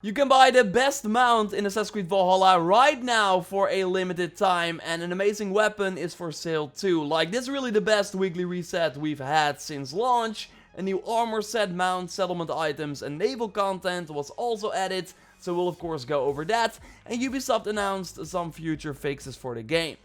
You can buy the best mount in Assassin's Creed Valhalla right now for a limited time, and an amazing weapon is for sale too. Like, this is really the best weekly reset we've had since launch. A new armor set, mount, settlement items, and naval content was also added, so we'll of course go over that. And Ubisoft announced some future fixes for the game.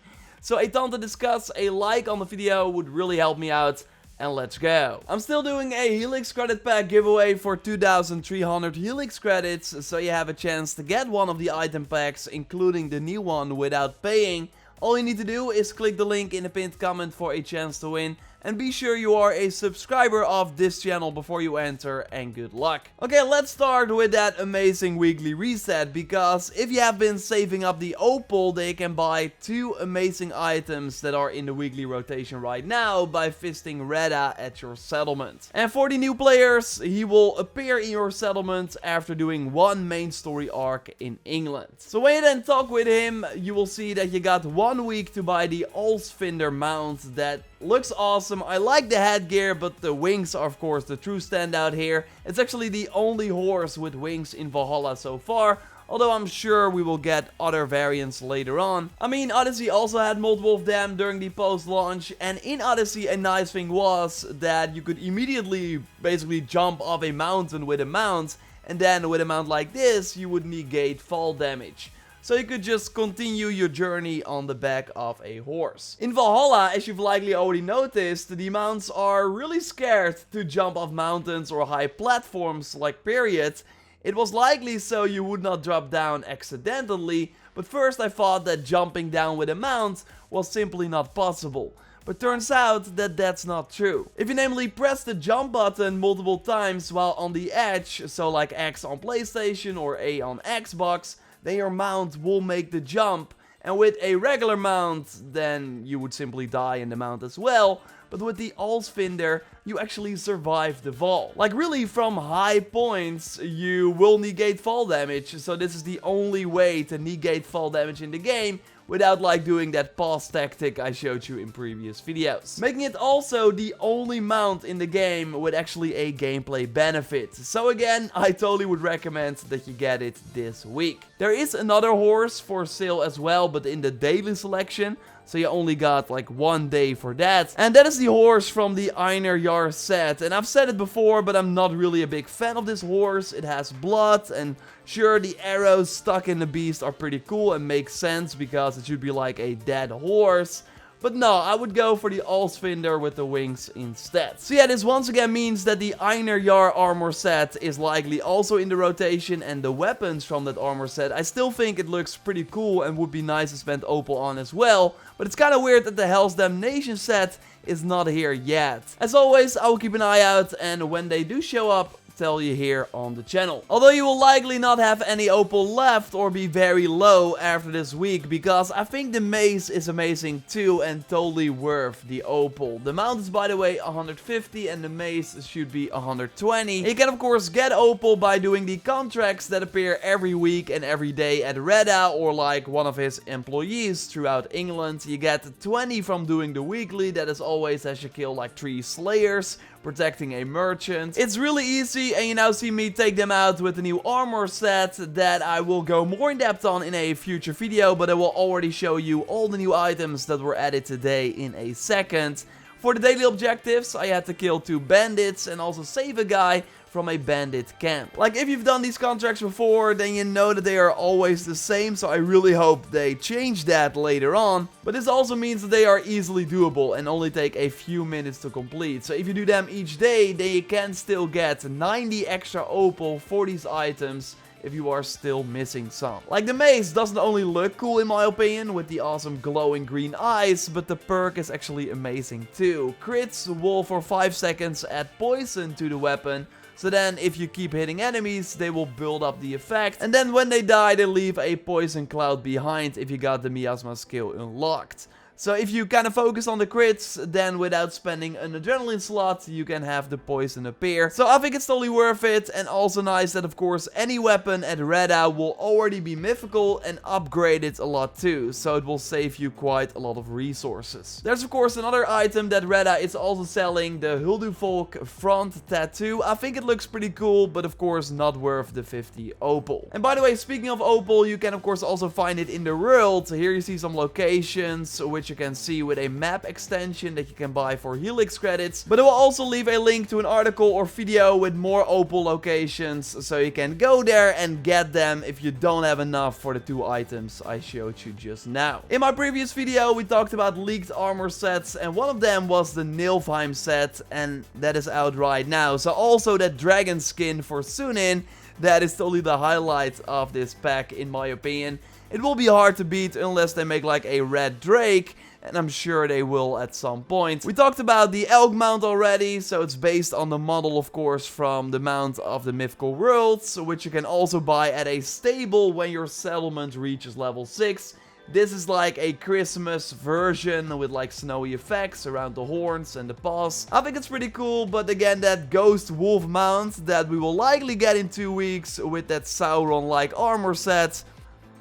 So a ton to discuss, a like on the video would really help me out. And let's go. I'm still doing a Helix credit pack giveaway for 2,300 Helix credits, so you have a chance to get one of the item packs, including the new one, without paying. All you need to do is click the link in the pinned comment for a chance to win. And be sure you are a subscriber of this channel before you enter, and good luck. Okay, let's start with that amazing weekly reset, because if you have been saving up the opal, they can buy 2 amazing items that are in the weekly rotation right now by visiting Reda at your settlement. And for the new players, he will appear in your settlement after doing 1 main story arc in England. So when you then talk with him, you will see that you got 1 week to buy the Allsvinder mount that looks awesome. I like the headgear, but the wings are of course the true standout here. It's actually the only horse with wings in Valhalla so far, although I'm sure we will get other variants later on. I mean, Odyssey also had multiple of them during the post-launch, and in Odyssey a nice thing was that you could immediately basically jump off a mountain with a mount, and then with a mount like this you would negate fall damage. So you could just continue your journey on the back of a horse. In Valhalla, as you've likely already noticed, the mounts are really scared to jump off mountains or high platforms like periods. It was likely so you would not drop down accidentally, but first I thought that jumping down with a mount was simply not possible. But turns out that that's not true. If you namely press the jump button multiple times while on the edge, so like X on PlayStation or A on Xbox, then your mount will make the jump, and with a regular mount, then you would simply die in the mount as well. But with the Allsvinder, you actually survive the fall. Like really from high points, you will negate fall damage, so this is the only way to negate fall damage in the game, without like doing that pause tactic I showed you in previous videos. Making it also the only mount in the game with actually a gameplay benefit. So again, I totally would recommend that you get it this week. There is another horse for sale as well, but in the daily selection. So you only got like 1 day for that. And that is the horse from the Einar Jarl set. And I've said it before, but I'm not really a big fan of this horse. It has blood, and sure, the arrows stuck in the beast are pretty cool and make sense because it should be like a dead horse. But no, I would go for the Allsvinder with the wings instead. So yeah, this once again means that the Einar Jarl armor set is likely also in the rotation, and the weapons from that armor set, I still think it looks pretty cool and would be nice to spend opal on as well. But it's kind of weird that the Hell's Damnation set is not here yet. As always, I will keep an eye out, and when they do show up, tell you here on the channel. Although you will likely not have any opal left or be very low after this week, because I think the mace is amazing too and totally worth the opal. The mount is by the way 150 and the mace should be 120. You can of course get opal by doing the contracts that appear every week and every day at Reda or like one of his employees throughout England. You get 20 from doing the weekly, that is always as you kill like 3 slayers, protecting a merchant. It's really easy, and you now see me take them out with the new armor set that I will go more in depth on in a future video, but I will already show you all the new items that were added today in a second. For the daily objectives, I had to kill 2 bandits and also save a guy from a bandit camp. Like, if you've done these contracts before, then you know that they are always the same, so I really hope they change that later on. But this also means that they are easily doable and only take a few minutes to complete. So if you do them each day, then you can still get 90 extra opal for these items if you are still missing some. Like, the mace doesn't only look cool in my opinion with the awesome glowing green eyes, but the perk is actually amazing too. Crits will for 5 seconds add poison to the weapon, so then if you keep hitting enemies, they will build up the effect, and then when they die, they leave a poison cloud behind if you got the miasma skill unlocked. So if you kind of focus on the crits, then without spending an adrenaline slot, you can have the poison appear. So I think it's totally worth it, and also nice that of course any weapon at Reda will already be mythical and upgraded a lot too, so it will save you quite a lot of resources. There's of course another item that Reda is also selling, the Hulduvolk front tattoo. I think it looks pretty cool, but of course not worth the 50 opal. And by the way, speaking of opal, you can of course also find it in the world. Here you see some locations, which you can see with a map extension that you can buy for Helix credits. But I will also leave a link to an article or video with more opal locations, so you can go there and get them if you don't have enough for the 2 items I showed you just now. In my previous video, we talked about leaked armor sets, and one of them was the Niflheim set, and that is out right now. So also that dragon skin for Sunin, that is totally the highlight of this pack in my opinion. It will be hard to beat unless they make like a red drake, and I'm sure they will at some point. We talked about the elk mount already, so it's based on the model of course from the mount of the mythical worlds, which you can also buy at a stable when your settlement reaches level 6. This is like a Christmas version with like snowy effects around the horns and the paws. I think it's pretty cool, but again, that ghost wolf mount that we will likely get in 2 weeks with that Sauron-like armor set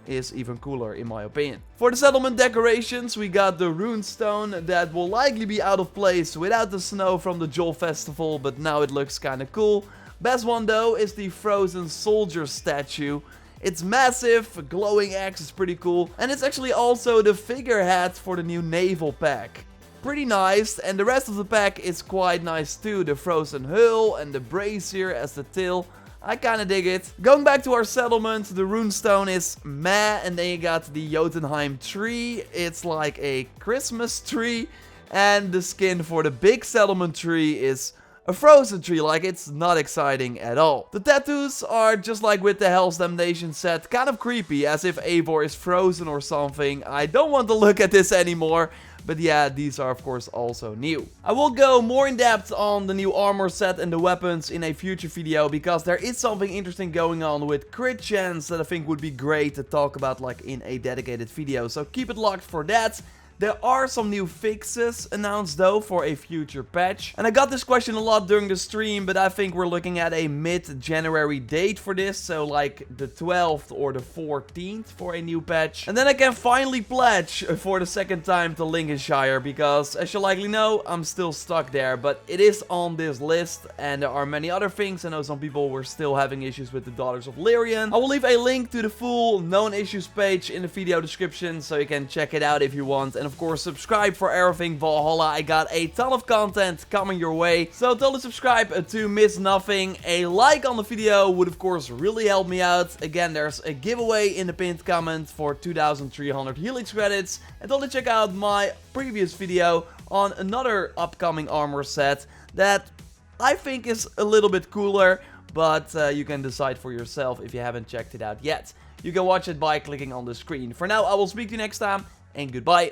is even cooler in my opinion. For the settlement decorations, we got the runestone that will likely be out of place without the snow from the Jol festival, but now it looks kinda cool. Best one though is the frozen soldier statue. It's massive, glowing axe is pretty cool, and it's actually also the figurehead for the new naval pack. Pretty nice, and the rest of the pack is quite nice too. The frozen hull and the brazier as the tail. I kinda dig it. Going back to our settlement, the runestone is meh, and then you got the Jotunheim tree. It's like a Christmas tree, and the skin for the big settlement tree is a frozen tree. Like, it's not exciting at all. The tattoos are just like with the Hell's Damnation set, kind of creepy, as if Eivor is frozen or something. I don't want to look at this anymore. But yeah, these are of course also new. I will go more in depth on the new armor set and the weapons in a future video, because there is something interesting going on with crit chance that I think would be great to talk about like in a dedicated video. So keep it locked for that. There are some new fixes announced though for a future patch. And I got this question a lot during the stream, but I think we're looking at a mid-January date for this. So like the 12th or the 14th for a new patch. And then I can finally pledge for the second time to Lincolnshire, because as you likely know, I'm still stuck there. But it is on this list, and there are many other things. I know some people were still having issues with the Daughters of Lyrian. I will leave a link to the full known issues page in the video description, so you can check it out if you want. And of course, subscribe for everything Valhalla. I got a ton of content coming your way, so totally subscribe to miss nothing. A like on the video would of course really help me out. Again, there's a giveaway in the pinned comment for 2,300 Helix credits, and totally check out my previous video on another upcoming armor set that I think is a little bit cooler, but you can decide for yourself if you haven't checked it out yet. You can watch it by clicking on the screen. For now, I will speak to you next time, and goodbye.